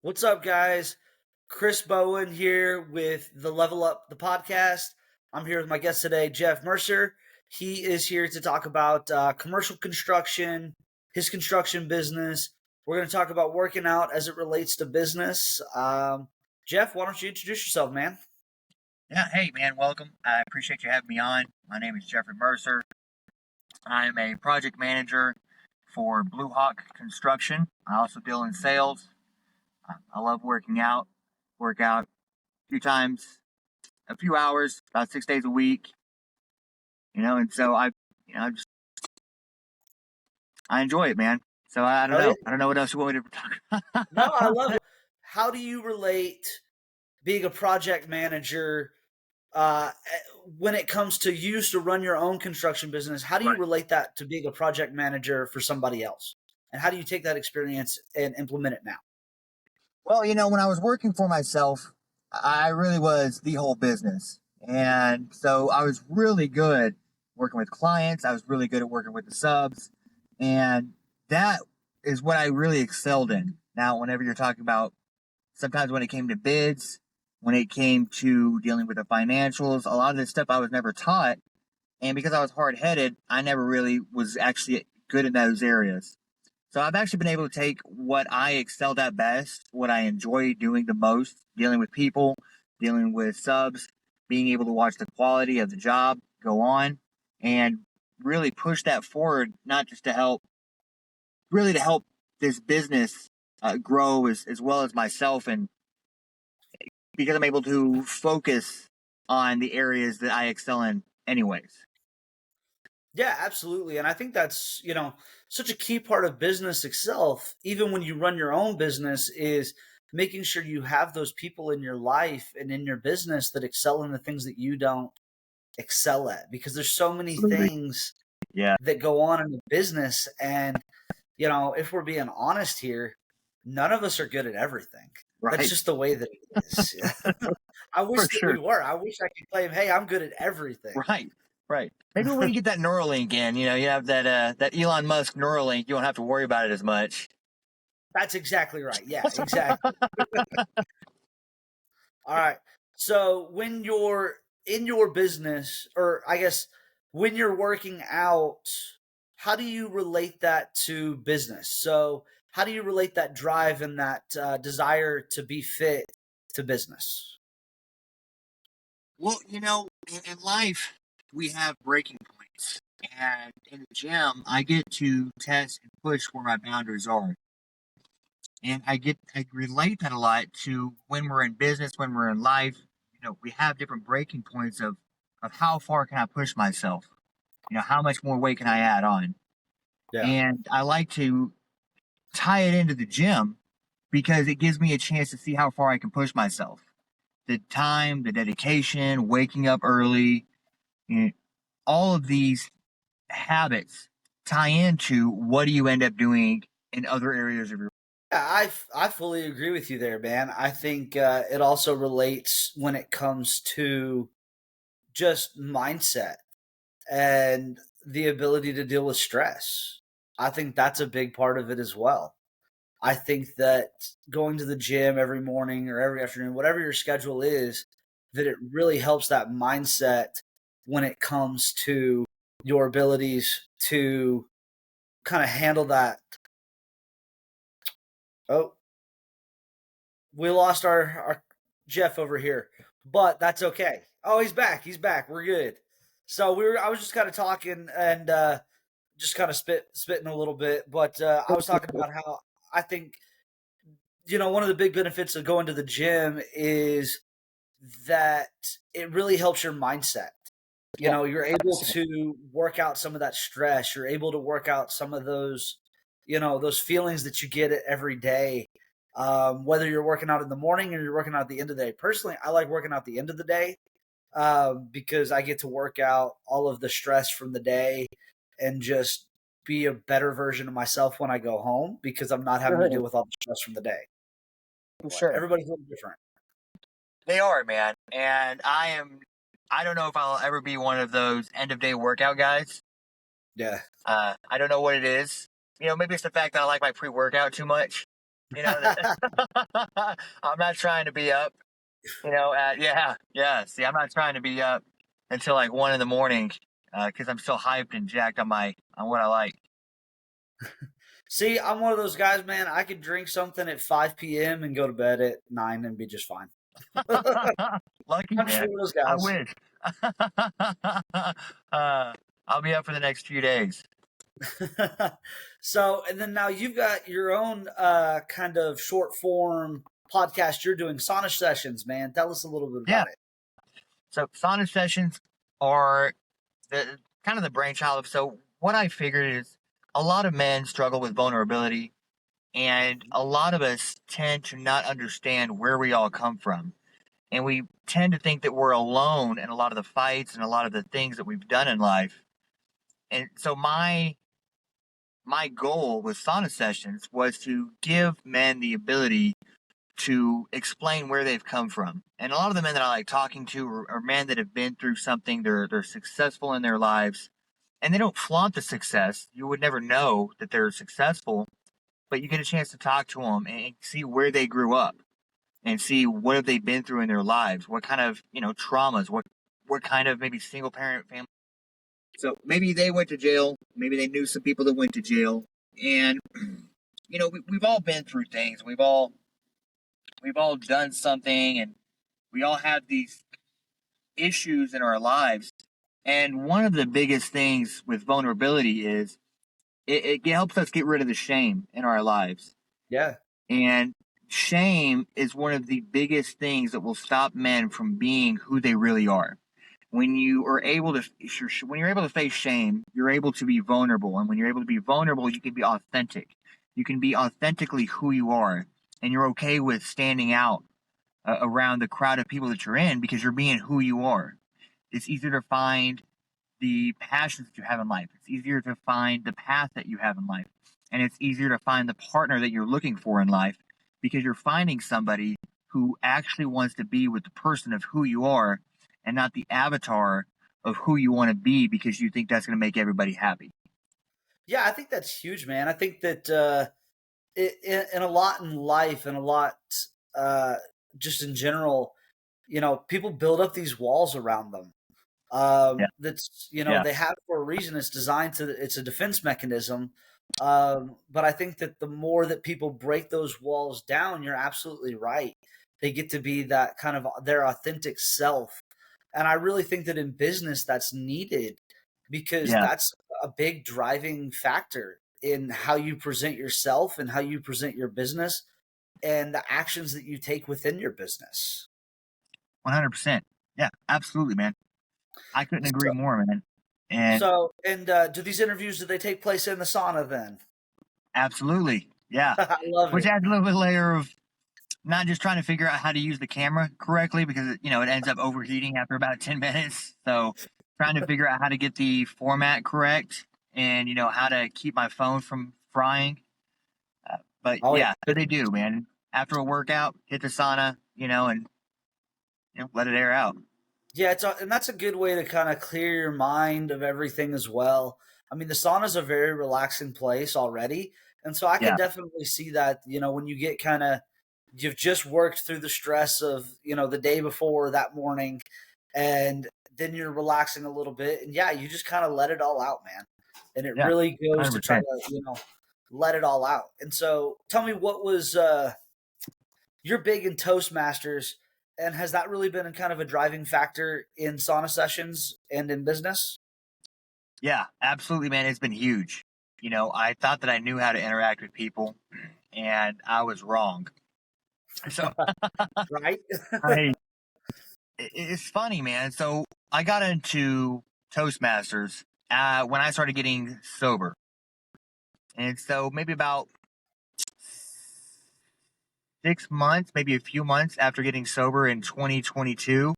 What's up, guys? Chris Bowen here with the Level Up the podcast. I'm here with my guest today, Jeff Mercier. He is here to talk about commercial construction, his construction business. We're going to talk about working out as it relates to business. Jeff, why don't you introduce yourself, man? Yeah, hey man, welcome. I appreciate you having me on. My name is Jeffrey Mercer. I am a project manager for Blue Hawk Construction. I also deal in sales. I love working out. Work out a few times, a few hours, about 6 days a week. And so I enjoy it, man. So I don't Oh yeah, know. I don't know what else you want me to talk no, I about. love it. How do you relate being a project manager uh, when it comes to you used to run your own construction business? How do you Right. relate that to being a project manager for somebody else? And how do you take that experience and implement it now? Well, when I was working for myself, I really was the whole business. And so I was really good working with clients. I was really good at working with the subs. And that is what I really excelled in. Now, whenever you're talking about sometimes when it came to bids, when it came to dealing with the financials, a lot of this stuff I was never taught. And because I was hard headed, I never really was actually good in those areas. So I've actually been able to take what I excelled at best, what I enjoy doing the most, dealing with people, dealing with subs, being able to watch the quality of the job go on, and really push that forward, not just to help, really to help this business grow as well as myself. And because I'm able to focus on the areas that I excel in anyways. Yeah, absolutely. And I think that's, such a key part of business itself, even when you run your own business, is making sure you have those people in your life and in your business that excel in the things that you don't excel at. Because there's so many Absolutely. things Yeah. that go on in the business. And, if we're being honest here, none of us are good at everything. That's Right. just the way that it is. I For wish that we sure. were. I wish I could claim, hey, I'm good at everything. Right. Right. Maybe when you get that Neuralink in, you have that Elon Musk Neuralink, you won't have to worry about it as much. That's exactly right. Yeah, exactly. All right. So when you're in your business, or I guess when you're working out, how do you relate that to business? So how do you relate that drive and that desire to be fit to business? Well, in life, we have breaking points. And in the gym, I get to test and push where my boundaries are. And I relate that a lot to when we're in business, when we're in life. We have different breaking points of how far can I push myself? How much more weight can I add on? Yeah. And I like to tie it into the gym because it gives me a chance to see how far I can push myself. The time, the dedication, waking up early, you know, all of these habits tie into what do you end up doing in other areas of your Yeah, I fully agree with you there, man. I think it also relates when it comes to just mindset and the ability to deal with stress. I think that's a big part of it as well. I think that going to the gym every morning or every afternoon, whatever your schedule is, that it really helps that mindset when it comes to your abilities to kind of handle that. Oh, we lost our Jeff over here, but that's okay. Oh, he's back. He's back. We're good. So I was just kind of talking and just kind of spitting a little bit, but I was talking about how I think one of the big benefits of going to the gym is that it really helps your mindset. yeah, You're able 100%. to work out some of that stress. You're able to work out some of those, those feelings that you get every day. Whether you're working out in the morning or you're working out at the end of the day. Personally, I like working out at the end of the day because I get to work out all of the stress from the day and just be a better version of myself when I go home because I'm not having to Sure, deal with all the stress from the day. for But sure. everybody's a little different. They are, man. And I don't know if I'll ever be one of those end of day workout guys. Yeah. I don't know what it is. Maybe it's the fact that I like my pre workout too much. You know, I'm not trying to be up, see, I'm not trying to be up until like 1 in the morning, because I'm still hyped and jacked on what I like. See, I'm one of those guys, man. I could drink something at 5 p.m. and go to bed at 9 and be just fine. Lucky I'm just man. one of those I guys. wish. uh, I'll be up for the next few days. So, and then now you've got your own kind of short form podcast you're doing, sauna sessions, man. Tell us a little bit Yeah. about it. So sauna sessions are the kind of the brainchild of. So what I figured is a lot of men struggle with vulnerability, and a lot of us tend to not understand where we all come from, and we tend to think that we're alone in a lot of the fights and a lot of the things that we've done in life. And so my goal with sauna sessions was to give men the ability to explain where they've come from. And a lot of the men that I like talking to are men that have been through something. They're successful in their lives, and they don't flaunt the success. You would never know that they're successful, but you get a chance to talk to them and see where they grew up and see what have they been through in their lives, what kind of traumas, what kind of maybe single parent family. So maybe they went to jail, maybe they knew some people that went to jail, and we've all been through things. We've all done something, and we all have these issues in our lives. And one of the biggest things with vulnerability is it helps us get rid of the shame in our lives. Yeah. And shame is one of the biggest things that will stop men from being who they really are. When you are able to, when you're able to face shame, you're able to be vulnerable. And when you're able to be vulnerable, you can be authentic. You can be authentically who you are, and you're okay with standing out around the crowd of people that you're in because you're being who you are. It's easier to find the passions that you have in life. It's easier to find the path that you have in life. And it's easier to find the partner that you're looking for in life because you're finding somebody who actually wants to be with the person of who you are and not the avatar of who you want to be because you think that's going to make everybody happy. Yeah, I think that's huge, man. I think that in a lot in life and a lot uh, just in general, people build up these walls around them. Yeah. That's Yeah. they have it for a reason. It's designed to. It's a defense mechanism. But I think that the more that people break those walls down, you're absolutely right. They get to be that kind of their authentic self, and I really think that in business that's needed because Yeah. that's a big driving factor in how you present yourself and how you present your business and the actions that you take within your business. 100%. Yeah, absolutely, man. I couldn't agree more, man. And So, and do these interviews, do they take place in the sauna then? absolutely. Yeah. I love Which it. adds a little bit layer of not just trying to figure out how to use the camera correctly because it ends up overheating after about 10 minutes. So trying to figure out how to get the format correct and how to keep my phone from frying. But Oh, yeah, yeah. they do, man. After a workout, hit the sauna, and let it air out. Yeah, and that's a good way to kind of clear your mind of everything as well. I mean, the sauna's a very relaxing place already, and so I can Yeah, definitely see that, when you get kind of you've just worked through the stress of, the day before that morning and then you're relaxing a little bit and yeah, you just kind of let it all out, man. And it yeah, really goes to try 100%. to, let it all out. And so tell me what was you're big in Toastmasters, and has that really been kind of a driving factor in sauna sessions and in business? Yeah, absolutely, man. It's been huge. I thought that I knew how to interact with people, and I was wrong. So Right? I it's funny, man. So I got into Toastmasters when I started getting sober, and so maybe about 6 months, maybe a few months after getting sober in 2022,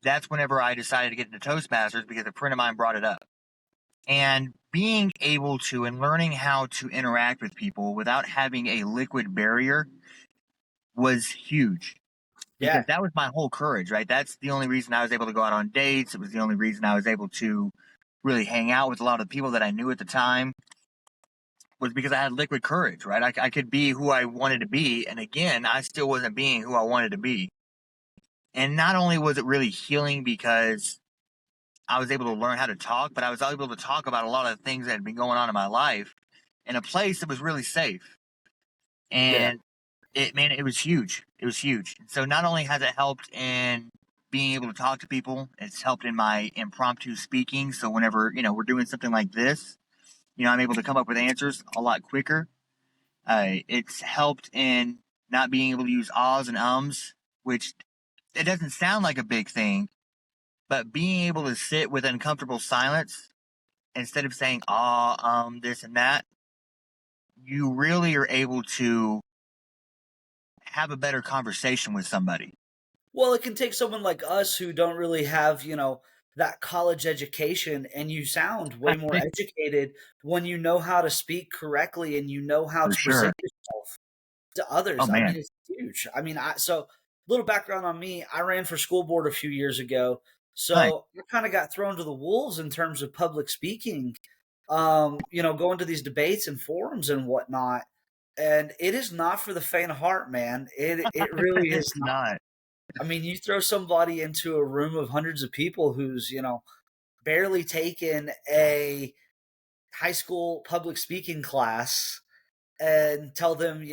that's whenever I decided to get into Toastmasters because a friend of mine brought it up. And being able to and learning how to interact with people without having a liquid barrier was huge because Yeah. that was my whole courage, right? That's the only reason I was able to go out on dates. It was the only reason I was able to really hang out with a lot of people that I knew at the time. was because I had liquid courage, right? I could be who I wanted to be. And again, I still wasn't being who I wanted to be. And not only was it really healing because I was able to learn how to talk, but I was able to talk about a lot of things that had been going on in my life in a place that was really safe. Yeah. And it was huge. It was huge. So not only has it helped in being able to talk to people, it's helped in my impromptu speaking. So whenever, we're doing something like this, I'm able to come up with answers a lot quicker. It's helped in not being able to use ahs and ums, which it doesn't sound like a big thing, but being able to sit with uncomfortable silence instead of saying this and that, you really are able to have a better conversation with somebody. Well, it can take someone like us who don't really have, that college education, and you sound way more educated when you know how to speak correctly and you know how For to present sure. yourself to Oh others. I mean, man. it's huge. I mean, so little background on me, I ran for school board a few years ago. Nice. So I kind of got thrown to the wolves in terms of public speaking, going to these debates and forums and whatnot. And it is not for the faint of heart, man. It really is It's not. I mean, you throw somebody into a room of hundreds of people who's, barely taken a high school public speaking class and tell them,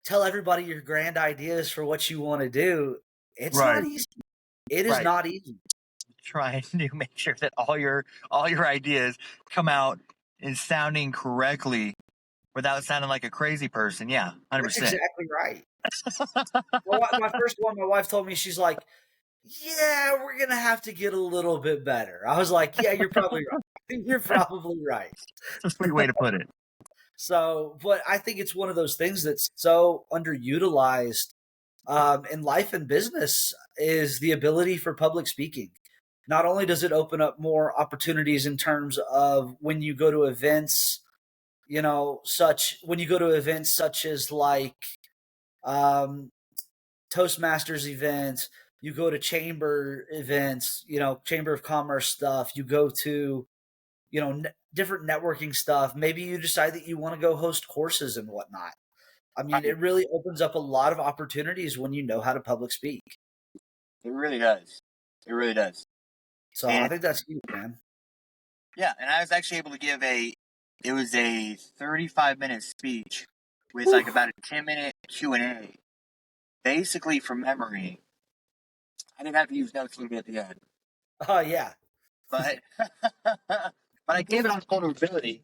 tell everybody your grand ideas for what you want to do. It's not Right. easy. It is Right. not easy. Trying to make sure that all your ideas come out in sounding correctly without sounding like a crazy person. Yeah, That's 100%. exactly right. My first one, my wife told me, she's like, yeah, we're going to have to get a little bit better. I was like, yeah, you're probably right. You're probably right. That's a sweet way to put it. So, but I think it's one of those things that's so underutilized in life and business is the ability for public speaking. Not only does it open up more opportunities in terms of when you go to events, such as like um, Toastmasters events, you go to chamber events, chamber of commerce stuff, you go to different networking stuff. Maybe you decide that you want to go host courses and whatnot. I mean, Right. it really opens up a lot of opportunities when you know how to public speak. It really does. It really does. So I And think that's huge, man. yeah, and I was actually able to give it was a 35-minute speech with Whew. like about a 10-minute Q&A, basically from memory. I didn't have to use notes a little bit at the end, Oh yeah. but but I gave it on vulnerability.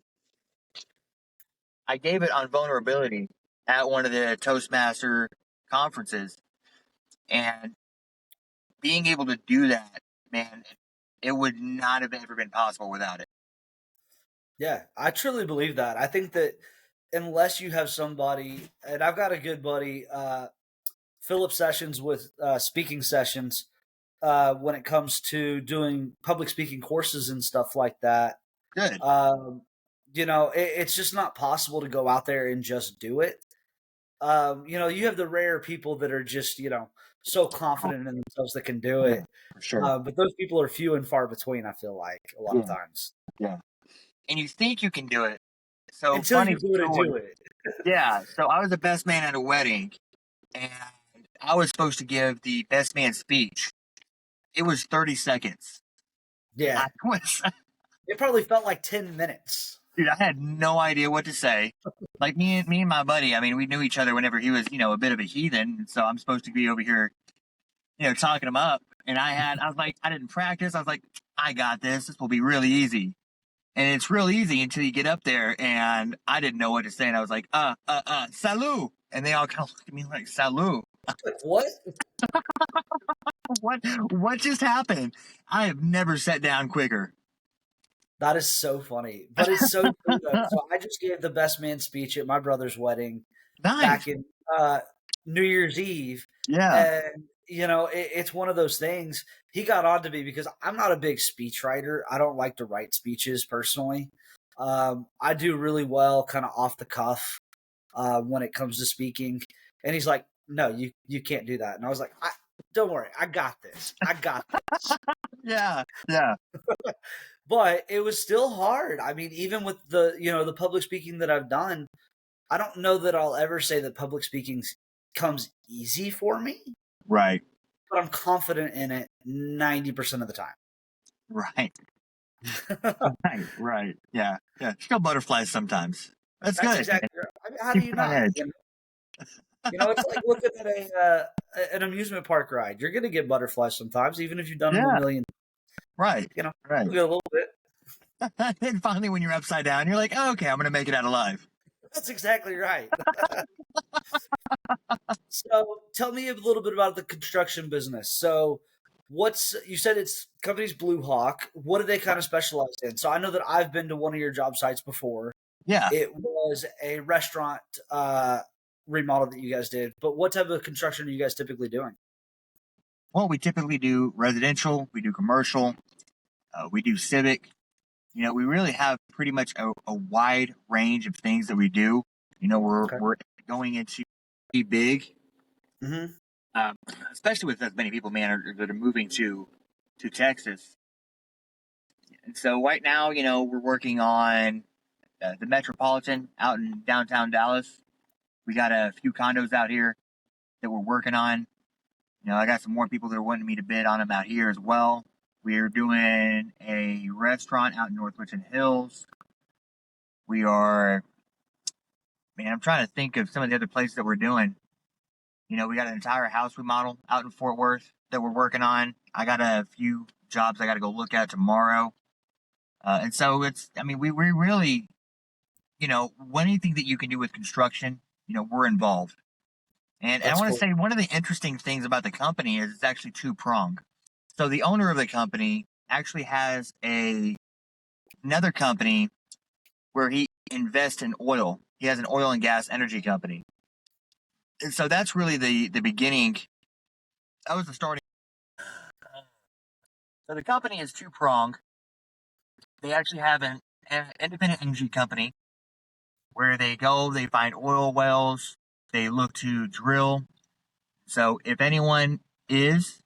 I gave it on vulnerability at one of the Toastmaster conferences, and being able to do that, man, it would not have ever been possible without it. Yeah, I truly believe that. I think that unless you have somebody, and I've got a good buddy, Philip Sessions with speaking sessions, when it comes to doing public speaking courses and stuff like that. Good. Um, it's just not possible to go out there and just do it. You have the rare people that are just, so confident in themselves that can do Yeah, it. for sure. But those people are few and far between, I feel like, a lot of Yeah, times. yeah. And you think you can do it. So Until funny you go to story. do it. Yeah. So I was the best man at a wedding, and I was supposed to give the best man speech. It was 30 seconds. Yeah. I was, It probably felt like 10 minutes. dude, I had no idea what to say. Like me and my buddy, I mean, we knew each other whenever he was, a bit of a heathen. So I'm supposed to be over here, talking him up. And I was like, I didn't practice. I was like, I got this. This will be really easy. And it's real easy until you get up there, and I didn't know what to say. And I was like, salut. And they all kind of looked at me like, salut. Like, what? What just happened? I have never sat down quicker. That is so funny. But it's so true, though. So I just gave the best man speech at my brother's wedding Nice. back in New Year's Eve. Yeah. And, it's one of those things. He got on to me because I'm not a big speech writer. I don't like to write speeches personally. I do really well kind of off the cuff when it comes to speaking. And he's like, no, you can't do that. And I was like, don't worry. I got this. I got this. Yeah. Yeah. but it was still hard. I mean, even with the public speaking that I've done, I don't know that I'll ever say that public speaking comes easy for me, Right. but I'm confident in it 90% of the time. Right. Right. Yeah. Yeah. Still butterflies sometimes. That's That's good. exactly right. I mean, how do Keep you it on not? edge. It's like looking at an amusement park ride. You're gonna get butterflies sometimes, even if you've done them a Yeah. million. Right. You'll Right. get a little bit. And finally, when you're upside down, you're like, oh, okay, I'm going to make it out alive. That's exactly right. So, tell me a little bit about the construction business. So, you said it's company's Blue Hawk. What do they kind of specialize in? So, I know that I've been to one of your job sites before. Yeah. It was a restaurant remodel that you guys did. But what type of construction are you guys typically doing? Well, we typically do residential, we do commercial, we do civic. We really have pretty much a wide range of things that we do. Okay. We're going into be big, Mm-hmm. um, especially with as many people, man, that are moving to Texas. And so right now, we're working on the Metropolitan out in downtown Dallas. We got a few condos out here that we're working on. I got some more people that are wanting me to bid on them out here as well. We're doing a restaurant out in North Richland Hills. We are, man, I'm trying to think of some of the other places that we're doing. We got an entire house remodel out in Fort Worth that we're working on. I got a few jobs I got to go look at tomorrow. And so we really, anything that you can do with construction, we're involved. And I That's want to cool. say one of the interesting things about the company is it's actually two-pronged. So the owner of the company actually has another company where he invests in oil. He has an oil and gas energy company. And so that's really the beginning. That was the starting. So the company is two-pronged. They actually have an independent energy company where they go, they find oil wells, they look to drill. So if anyone is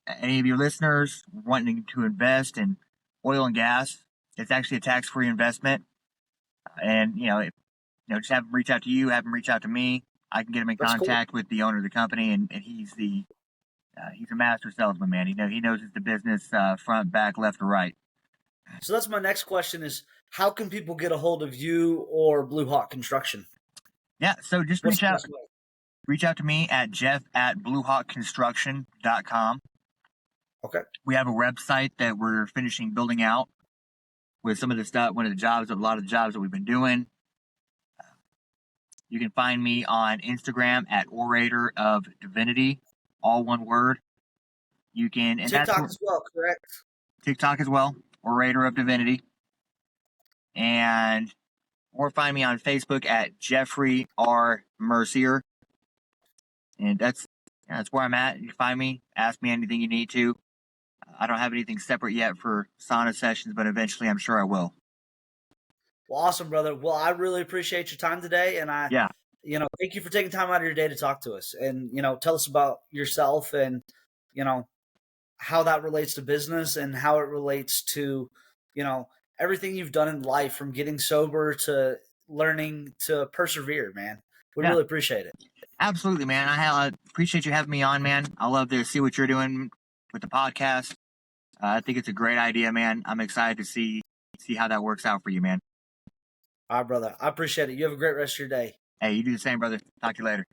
any of your listeners wanting to invest in oil and gas, it's actually a tax-free investment. And just have them reach out to you, have them reach out to me. I can get him in That's cool. contact with the owner of the company, and he's a master salesman, man. He knows the business front, back, left, or right. So that's my next question: is how can people get a hold of you or Blue Hawk Construction? Yeah, so just What's the best way? reach out to me at jeff@bluehawkconstruction.com. Okay. We have a website that we're finishing building out with some of the stuff, a lot of the jobs that we've been doing. You can find me on Instagram at Orator of Divinity, all one word. You can, and TikTok as well, correct? TikTok as well, Orator of Divinity. Or find me on Facebook at Jeffrey R. Mercier. And that's where I'm at. You find me, ask me anything you need to. I don't have anything separate yet for sauna sessions, but eventually I'm sure I will. Well, awesome, brother. Well, I really appreciate your time today, and Yeah. thank you for taking time out of your day to talk to us, and tell us about yourself, and how that relates to business, and how it relates to everything you've done in life, from getting sober to learning to persevere. Man, we Yeah. really appreciate it. Absolutely, man. I appreciate you having me on, man. I love to see what you're doing with the podcast. I think it's a great idea, man. I'm excited to see how that works out for you, man. All right, brother. I appreciate it. You have a great rest of your day. Hey, you do the same, brother. Talk to you later.